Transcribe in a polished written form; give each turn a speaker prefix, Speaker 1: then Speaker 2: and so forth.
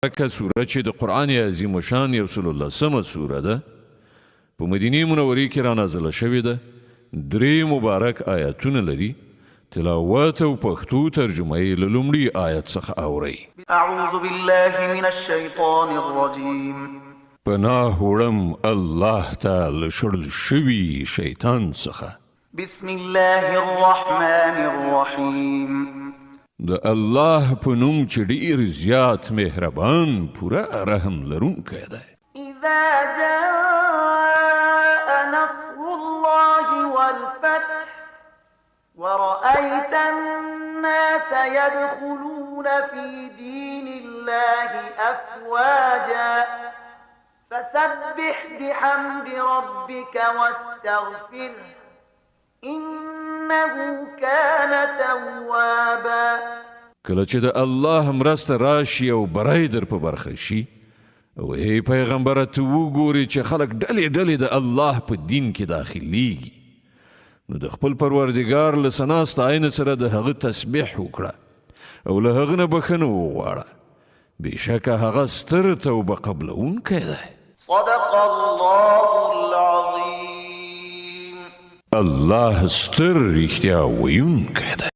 Speaker 1: مبارکه سوره چې د قرآن عظیم الشان یو سل لسمه سوره ده په مدینې منورې کې رانازله شوې ده. 3 مبارک آیاتونه لري. تلاوت او پښتو ترجمه یې له لومړي آیت څخه اورئ.
Speaker 2: اعوذ بالله من الشیطان الرجیم.
Speaker 1: پناه وړم الله ته له شړل شوي شیطان څخه.
Speaker 2: بسم الله الرحمن الرحیم.
Speaker 1: د الله په نوم چې ډېر زیات مهربان پوره رحم لرونکی دی.
Speaker 2: اذا جاء نصر الله والفتح ورأيت الناس يدخلون في دين الله أفواجا فسبح بحمد ربك واستغفره إنه كان توابا.
Speaker 1: کله چې د الله مرسته راشي او بری در په برخه شي او ای پیغمبره ته وګوري چې خلک ډلې ډلې د الله په دین کې داخليږي نو د خپل پروردګار له ثنا ستاینې سره د هغه تسبیح وکړه او له هغه نه بخښنه وغواړه. بېشکه هغه ستر توبه قبلونکی دی.
Speaker 2: صدق الله العظیم.
Speaker 1: الله ستر رښتیا ویونکی دی.